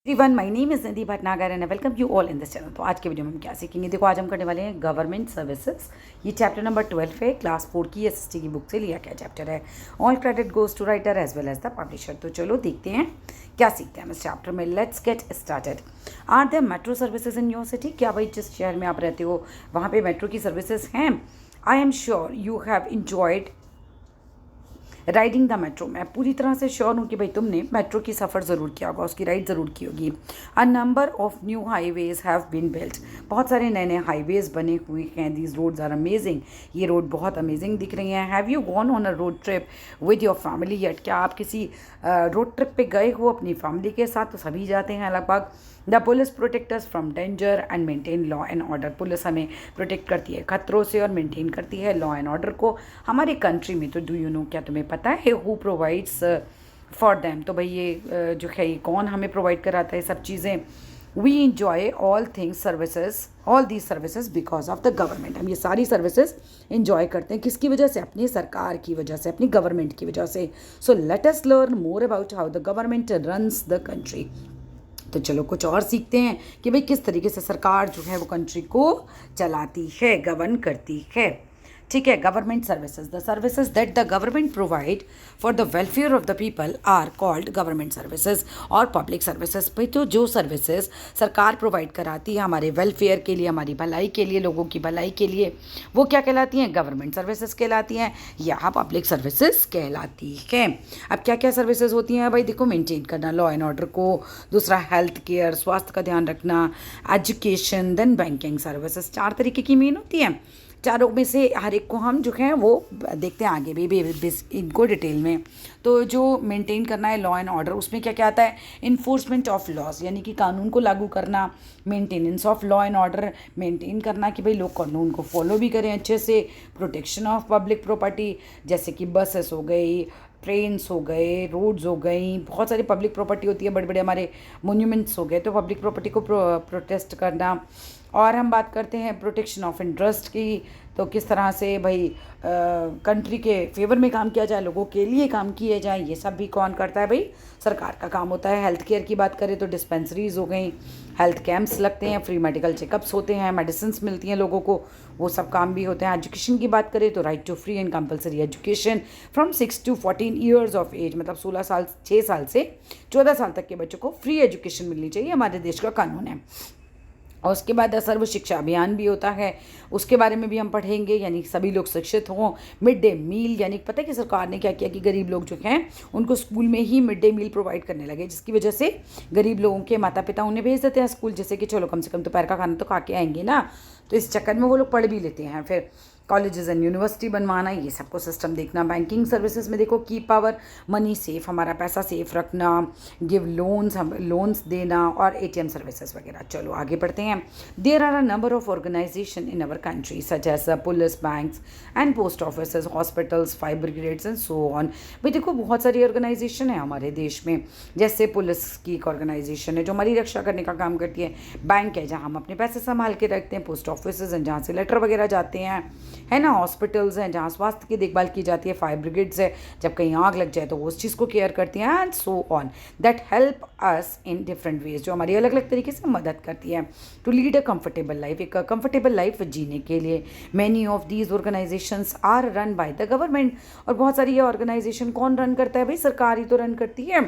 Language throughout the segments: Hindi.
Everyone, my name is Nidhi Bhatnagar and welcome you all in this channel. तो आज के वीडियो में हम क्या सीखेंगे, देखो आज हम करने वाले हैं गवर्नमेंट सर्विसेज। ये चैप्टर नंबर 12 है, क्लास 4 की एसएसटी की बुक से लिया गया चैप्टर है। All credit goes to writer as well as the publisher. तो चलो देखते हैं क्या सीखते हैं इस चैप्टर में। Let's get started. Are there metro services in your city? क्या भाई जिस शहर में आप रहते हो वहाँ पे मेट्रो की सर्विसेज हैं? I am sure you have enjoyed riding the metro. मैं पूरी तरह से श्योर हूँ कि भाई तुमने मेट्रो की सफ़र ज़रूर किया होगा, उसकी राइड ज़रूर की होगी। A number of new highways have been built. बहुत सारे नए नए हाईवेज बने हुए हैं। These roads are amazing. ये रोड बहुत अमेजिंग दिख रही हैं। Have you gone on a road trip with your family yet? क्या आप किसी रोड ट्रिप पे गए हो अपनी फैमिली के साथ? तो सभी जाते हैं लगभग। The police protect us from danger and maintain law and order. Police हमें प्रोटेक्ट करती है खतरों से और मेंटेन करती है लॉ एंड ऑर्डर को हमारी कंट्री में। तो डू यू नो, क्या तुम्हें पता है हु प्रोवाइड्स फॉर देम? तो भाई ये जो है ये कौन हमें प्रोवाइड कराता है सब चीज़ें? We enjoy all things services, all these services because of the government. हम ये सारी सर्विसेज इंजॉय करते हैं किसकी वजह से? अपनी सरकार की वजह से, अपनी गवर्नमेंट की वजह से। So let us learn more about how the government runs the country. तो चलो कुछ और सीखते हैं कि भाई किस तरीके से सरकार जो है वो कंट्री को चलाती है, गवर्न करती है। ठीक है, government services. The services that the government provide for the welfare of the people are called government services और पब्लिक सर्विसेज। भाई तो जो सर्विसेज सरकार प्रोवाइड कराती है हमारे वेलफेयर के लिए, हमारी भलाई के लिए, लोगों की भलाई के लिए, वो क्या कहलाती हैं? गवर्नमेंट सर्विसेज कहलाती हैं या पब्लिक सर्विसेज कहलाती हैं। अब क्या क्या सर्विसेज होती हैं भाई? देखो, मेंटेन करना लॉ एंड ऑर्डर को, दूसरा हेल्थ केयर, स्वास्थ्य का ध्यान रखना, एजुकेशन, देन बैंकिंग सर्विसेज। 4 तरीके की मेन होती हैं। चारों में से हर एक को हम जो है वो देखते हैं आगे भी इनको डिटेल में। तो जो मेंटेन करना है लॉ एंड ऑर्डर, उसमें क्या क्या आता है? इन्फोर्समेंट ऑफ लॉज, यानी कि कानून को लागू करना। Maintenance of law and order, maintain करना कि भाई लोग कानून को फॉलो भी करें अच्छे से। प्रोटेक्शन ऑफ पब्लिक प्रॉपर्टी, जैसे कि बसेस हो गई, ट्रेन्स हो गए, रोड्स हो गई, बहुत सारी पब्लिक प्रॉपर्टी होती है, बड़े बड़े हमारे मोन्यूमेंट्स हो गए, तो पब्लिक प्रॉपर्टी को प्रोटेस्ट करना। और हम बात करते हैं प्रोटेक्शन ऑफ इंटरेस्ट की, तो किस तरह से भाई कंट्री के फेवर में काम किया जाए, लोगों के लिए काम किए जाए, ये सब भी कौन करता है? भाई सरकार का काम होता है। हेल्थ केयर की बात करें तो डिस्पेंसरीज हो गई, हेल्थ कैंप्स लगते हैं, फ्री मेडिकल चेकअप्स होते हैं, मेडिसिन मिलती हैं लोगों को, वो सब काम भी होते हैं। एजुकेशन की बात करें तो right to free and compulsory education from 6 to 14 years of age, मतलब 6 साल से 14 साल तक के बच्चों को फ्री एजुकेशन मिलनी चाहिए, हमारे देश का कानून है। और उसके बाद सर्व शिक्षा अभियान भी होता है, उसके बारे में भी हम पढ़ेंगे, यानी सभी लोग शिक्षित हों। मिड डे मील, यानी पता है कि सरकार ने क्या किया कि गरीब लोग जो हैं उनको स्कूल में ही मिड डे मील प्रोवाइड करने लगे, जिसकी वजह से गरीब लोगों के माता पिता उन्हें भेज देते हैं स्कूल, जैसे कि चलो कम से कम दोपहर का खाना तो खा के आएंगे ना, तो इस चक्कर में वो लोग पढ़ भी लेते हैं। फिर कॉलेजेस एंड यूनिवर्सिटी बनवाना, ये सबको सिस्टम देखना। बैंकिंग सर्विसेज में देखो, कीप पावर मनी सेफ, हमारा पैसा सेफ रखना, गिव लोन्स, हम लोन्स देना, और एटीएम सर्विसेज वगैरह। चलो आगे बढ़ते हैं। There are a number of organization in our country such as police, banks and post office, hospitals, fire brigades and so on. भाई देखो, बहुत सारी ऑर्गेनाइजेशन है हमारे देश में, जैसे पुलिस की एक ऑर्गेनाइजेशन है जो हमारी रक्षा करने का काम करती है, बैंक है जहाँ हम अपने पैसे संभाल के रखते हैं, पोस्ट ऑफिस हैं जहाँ से लेटर वगैरह जाते हैं, है ना, हॉस्पिटल्स हैं जहाँ स्वास्थ्य की देखभाल की जाती है, फायर ब्रिगेड्स है जब कहीं आग लग जाए तो वो उस चीज़ को केयर करती हैं, and so on, that help us in different ways, जो हमारी अलग अलग तरीके से मदद करती है to lead a comfortable life, एक कंफर्टेबल लाइफ जीने के लिए। Many of these organizations are run by the government. और बहुत सारी ये ऑर्गेनाइजेशन कौन रन करता है? भाई सरकार ही तो रन करती है।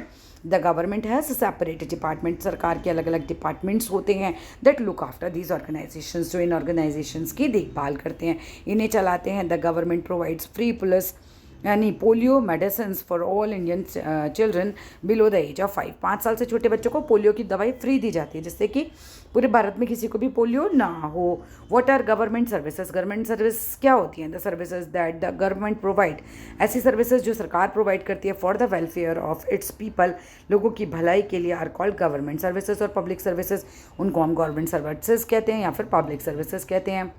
The government has separated department, सरकार के अलग अलग डिपार्टमेंट्स होते हैं that look after these organisations, जो इन ऑर्गेनाइजेशंस की देखभाल करते हैं, इन्हें चलाते हैं। The government provides free police यानी polio medicine for all Indian children below the age of 5। 5 साल से छोटे बच्चों को पोलियो की दवाई फ्री दी जाती है, जिससे कि पूरे भारत में किसी को भी पोलियो ना हो। What are government services? Government service क्या होती हैं? The services that the government provide, ऐसी सर्विसेज जो सरकार प्रोवाइड करती है for the welfare of its people, लोगों की भलाई के लिए, आर कॉल्ड गवर्नमेंट सर्विसेज। और पब्लिक सर्विसेज, उनको हम गवर्नमेंट सर्विसेज कहते हैं या फिर पब्लिक सर्विसेज कहते हैं।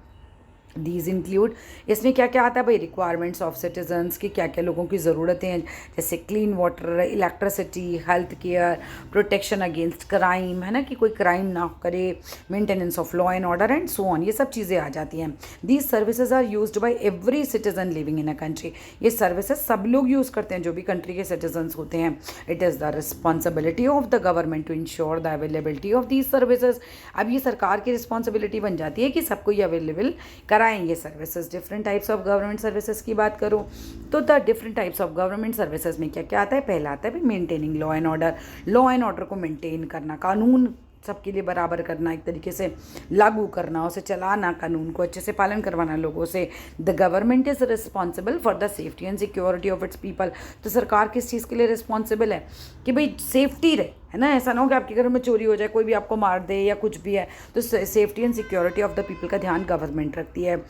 दीज इंक्लूड, इसमें क्या क्या आता है भाई, रिक्वायरमेंट्स ऑफ सिटीजन्स की क्या क्या लोगों की ज़रूरतें हैं, जैसे clean water, electricity, health care, protection against crime, है ना, कि कोई क्राइम ना करे, maintenance of law and order and so on, ये सब चीज़ें आ जाती हैं। These services are used by every citizen living in a country, ये सर्विसेज सब लोग यूज़ करते हैं जो भी कंट्री के सिटीजन्स होते हैं। It is the responsibility of the government to ensure the availability of these services, अब ये सरकार की रिस्पॉन्सिबिलिटी बन जाती है कि सबको ये अवेलेबल कराएंगे services. Different types of government services की बात करूँ तो the different types of government services में क्या क्या आता है, पहला आता है maintaining law and order, law and order को मेंटेन करना, कानून सबके लिए बराबर करना, एक तरीके से लागू करना, उसे चलाना, कानून को अच्छे से पालन करवाना लोगों से। The government is responsible for the safety and security of its people, तो सरकार किस चीज़ के लिए रिस्पॉन्सिबल है कि भाई सेफ्टी रहे, है ना, ऐसा ना हो कि आपके घर में चोरी हो जाए, कोई भी आपको मार दे या कुछ भी है, तो safety and security of the people का ध्यान गवर्नमेंट रखती है।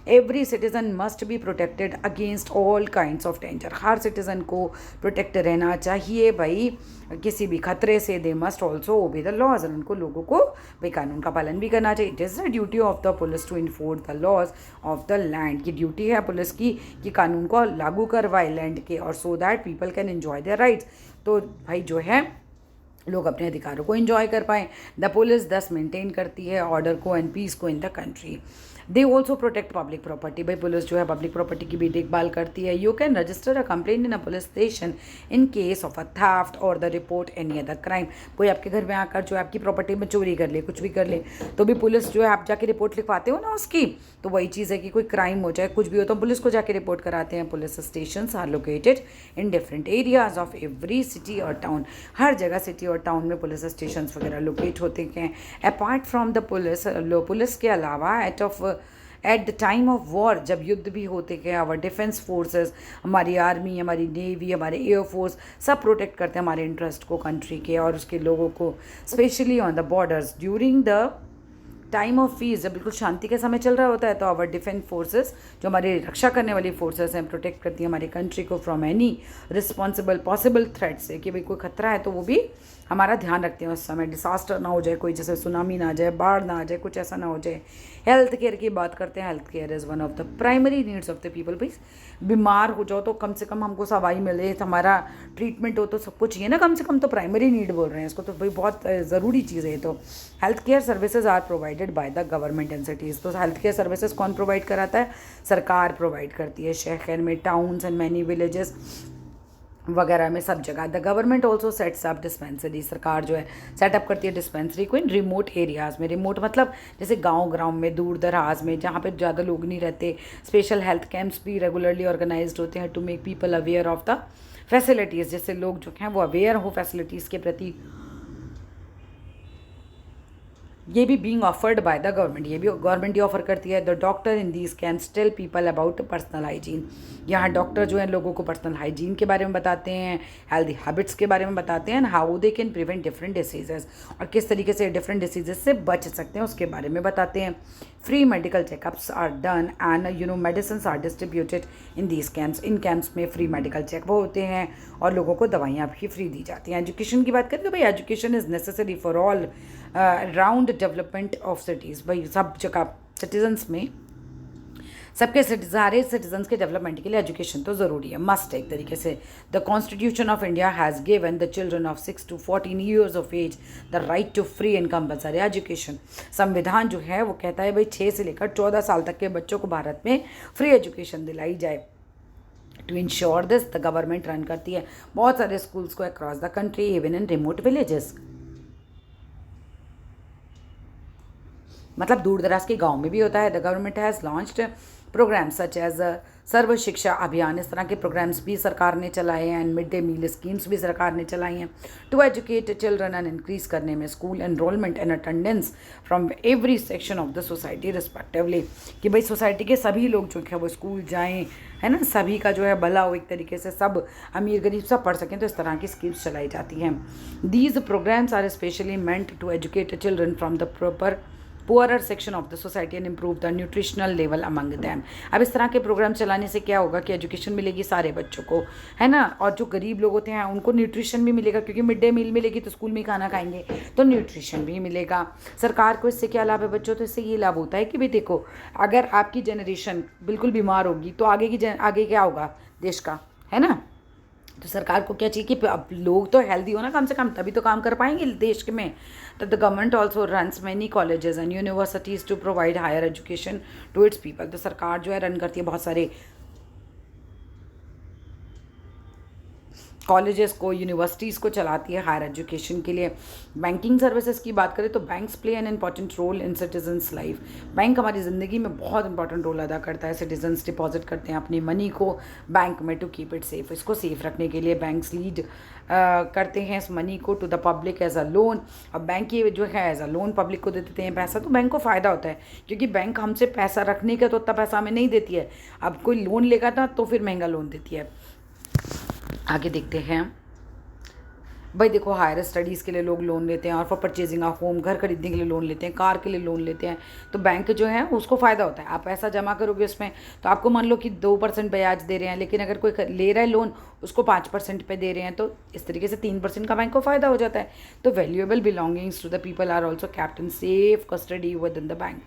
Every citizen must be protected against all kinds of danger, हर सिटीजन को प्रोटेक्ट रहना चाहिए भाई किसी भी खतरे से। They must also obey the laws, उनको लोगों को भाई कानून का पालन भी करना चाहिए। It is the duty of the police to enforce the laws of the land, की ड्यूटी है पुलिस की कि कानून को लागू करवाए लैंड के, और so that people can enjoy their rights, तो भाई जो है लोग अपने अधिकारों को एंजॉय कर पाएँ। द पुलिस दस मेंटेन करती है ऑर्डर को एंड पीस को in the country. They also protect public property, भाई पुलिस जो है पब्लिक प्रॉपर्टी की भी देखभाल करती है। You can register a complaint in a police station in case of a theft और the report any other crime, कोई आपके घर में आकर जो है आपकी प्रॉपर्टी में चोरी कर ले, कुछ भी कर ले, तो भी पुलिस जो है आप जाके रिपोर्ट लिखवाते हो ना उसकी, तो वही चीज़ है कि कोई क्राइम हो जाए, कुछ भी हो, तो पुलिस को जाके रिपोर्ट कराते हैं। Police station are located in different areas of every city और टाउन, हर जगह सिटी और टाउन में पुलिस स्टेशन वगैरह लोकेट होते हैं। Apart from the police, police के अलावा at the time of war, जब युद्ध भी होते हैं, आवर डिफेंस फोर्सेस, हमारी आर्मी, हमारी नेवी, हमारे एयरफोर्स, सब प्रोटेक्ट करते हैं हमारे इंटरेस्ट को कंट्री के और उसके लोगों को, specially on the borders. During the time of peace, जब बिल्कुल शांति का समय चल रहा होता है, तो आवर डिफेंस फोर्सेस, जो हमारी रक्षा करने वाली फोर्सेस हैं, प्रोटेक्ट करती हैं हमारी कंट्री को from any responsible possible threat से, कि भाई कोई खतरा है तो वो भी हमारा ध्यान रखते हैं उस समय, डिसास्टर ना हो जाए, कोई जैसे सुनामी ना आ जाए, बाढ़ ना आ जाए, कुछ ऐसा ना हो जाए। हेल्थ केयर की बात करते हैं, health care is one of the primary needs of the people. भाई बीमार हो जाओ तो कम से कम हमको दवाई मिले, हमारा ट्रीटमेंट हो, तो सबको चाहिए ना कम से कम, तो प्राइमरी नीड बोल रहे हैं इसको, तो भाई बहुत ज़रूरी चीज़ है। तो health care services are provided by the government entities, तो हेल्थ केयर सर्विसेज कौन प्रोवाइड कराता है, सरकार प्रोवाइड करती है, शहर में, टाउन्स एंड मैनी विलेजेस वगैरह में, सब जगह। The government also sets up dispensary, सरकार जो है सेटअप करती है डिस्पेंसरी को इन रिमोट एरियाज़ में। रिमोट मतलब जैसे गांव में, दूर दराज में, जहाँ पे ज़्यादा लोग नहीं रहते। स्पेशल हेल्थ कैंप्स भी रेगुलरली ऑर्गेनाइज्ड होते हैं to make people aware of the facilities, जैसे लोग जो हैं वो अवेयर हो फैसिलिटीज़ के प्रति। ये भी being offered by the government, ये भी गवर्नमेंट ही ऑफर करती है। The doctor in these can tell people about personal hygiene, यहाँ डॉक्टर जो है लोगों को पर्सनल हाइजीन के बारे में बताते हैं, हेल्दी हैबिट्स के बारे में बताते हैं, how they can prevent different diseases, और किस तरीके से डिफरेंट डिसीजेस से बच सकते हैं उसके बारे में बताते हैं। Free medical checkups are done and medicine are distributed in these camps, इन कैंप्स में फ्री मेडिकल चेकअप होते हैं और लोगों को दवाइयाँ भी फ्री दी जाती हैं। एजुकेशन की बात करें तो भाई education is necessary for all round development of cities, भाई सब जगह सिटीजन्स में, सबके सारे सिटीजन्स के डेवलपमेंट के लिए एजुकेशन तो ज़रूरी है, मस्ट है एक तरीके से। The constitution of India has given the children of 6 to 14 years of age the right to free and compulsory education, संविधान जो है वो कहता है भाई 6 से लेकर 14 साल तक के बच्चों को भारत में फ्री एजुकेशन दिलाई जाए। To ensure this the government run करती है बहुत सारे स्कूल्स को across the country, even in remote villages, मतलब दूर दराज के गांव में भी होता है। The government has launched programs such as Sarva Shiksha Abhiyan, इस तरह के प्रोग्राम्स भी सरकार ने चलाए हैं, and mid day meal schemes भी सरकार ने चलाई हैं to educate children and increase करने में school enrolment and attendance from every section of the society respectively, कि भाई सोसाइटी के सभी लोग जो है वो स्कूल जाएँ, है ना, सभी का जो है भला हो एक तरीके से, सब अमीर गरीब सब पढ़ सकें, तो इस तरह की स्कीम्स चलाई जाती हैं। These programmes are specially meant to educate children from the proper poorer section of the society and improve the nutritional level among them. अब इस तरह के प्रोग्राम चलाने से क्या होगा कि एजुकेशन मिलेगी सारे बच्चों को, है ना, और जो गरीब लोग होते हैं उनको न्यूट्रिशन भी मिलेगा, क्योंकि मिड डे मील मिलेगी तो स्कूल में ही खाना खाएंगे तो न्यूट्रिशन भी मिलेगा। सरकार को इससे क्या लाभ है बच्चों, तो इससे ये लाभ होता है कि भाई देखो, अगर आपकी जनरेशन बिल्कुल बीमार होगी तो आगे क्या होगा देश का, है ना। तो सरकार को क्या चाहिए कि अब लोग तो हेल्दी हो ना कम से कम, तभी तो काम कर पाएंगे देश में। तो the government also runs many colleges and universities to provide higher education to its people. तो सरकार जो है रन करती है बहुत सारे कॉलेजेस को, यूनिवर्सिटीज़ को चलाती है हायर एजुकेशन के लिए। बैंकिंग सर्विसेज की बात करें तो banks play an important role in citizens life. Bank हमारी ज़िंदगी में बहुत इंपॉर्टेंट रोल अदा करता है। सिटीजन्स डिपॉजिट करते हैं अपनी मनी को बैंक में टू कीप इट सेफ। इसको सेफ रखने के लिए बैंक्स लीड करते हैं इस मनी को to the public as a loan. अब बैंक ये जो है एज अ लोन पब्लिक को दे देते हैं पैसा, तो बैंक को फ़ायदा होता है क्योंकि बैंक हमसे पैसा रखने का तो उतना पैसा हमें नहीं देती है। अब कोई लोन लेगा था तो फिर महंगा लोन देती है। आगे देखते हैं भाई, देखो हायर स्टडीज़ के लिए लोग लोन लेते हैं और फॉर परचेजिंग ऑफ होम, घर खरीदने के लिए लोन लेते हैं, कार के लिए लोन लेते हैं। तो बैंक जो है उसको फ़ायदा होता है। आप पैसा जमा करोगे उसमें तो आपको मान लो कि 2% ब्याज दे रहे हैं, लेकिन अगर कोई ले रहा है लोन उसको 5% पे दे रहे हैं, तो इस तरीके से 3% का बैंक को फ़ायदा हो जाता है। तो valuable belongings to the people are also kept in safe custody within the bank.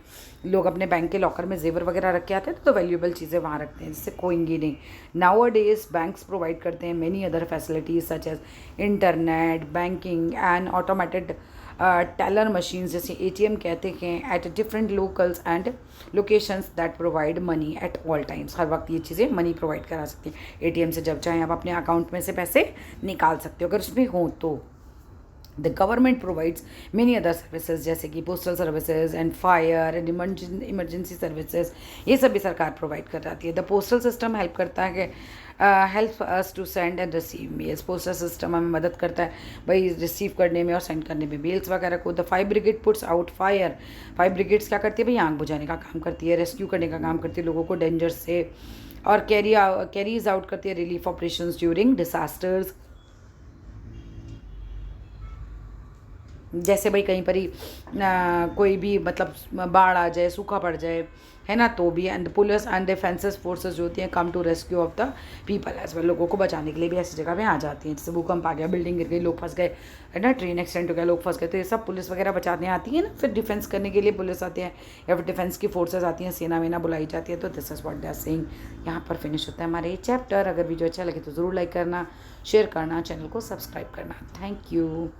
लोग अपने बैंक के लॉकर में जेवर वगैरह रख के आते हैं तो वैल्यूएबल चीज़ें वहाँ रखते हैं जिससे खोएंगी नहीं। नाउ डेज बैंक्स प्रोवाइड करते हैं many other facilities such as internet banking and automated teller machines, जैसे ATM कहते हैं, at different locals and locations that provide money at all times. हर वक्त ये चीज़ें मनी प्रोवाइड करा सकती हैं। ATM से जब चाहें आप अपने अकाउंट में से पैसे निकाल सकते हो अगर उसमें हो तो। The government provides many other services जैसे कि postal services and fire and emergency services, ये सब भी सरकार प्रोवाइड कर जाती है। द पोस्टल सिस्टम हेल्प करता है कि help us to send and receive mails. Postal system हमें मदद करता है भाई रिसीव करने में और सेंड करने में मेल्स वगैरह को। The fire brigade puts out fire. Fire brigades क्या करती है भाई, आग बुझाने का काम करती है, रेस्क्यू करने का काम करती है लोगों को डेंजर से, और कैरीज आउट करती है रिलीफ ऑपरेशंस ड्यूरिंग डिसास्टर्स। जैसे भाई कहीं पर ही कोई भी मतलब बाढ़ आ जाए, सूखा पड़ जाए, है ना, तो भी। And police and defences forces जो होती हैं come to rescue of the people as well. लोगों को बचाने के लिए भी ऐसी जगह पे आ जाती हैं। जैसे भूकंप आ गया, बिल्डिंग गिर गई, लोग फंस गए, है ना, ट्रेन एक्सीडेंट हो गया, लोग फंस गए, तो ये सब पुलिस वगैरह बचाने आती है ना। फिर डिफेंस करने के लिए पुलिस आते हैं या फिर डिफेंस की फोर्सेज आती हैं, सेना वेना बुलाई जाती है। तो this is what they are saying. यहाँ पर फिनिश होता है हमारे ये चैप्टर। अगर वीडियो अच्छा लगे तो ज़रूर लाइक करना, शेयर करना, चैनल को सब्सक्राइब करना। Thank you.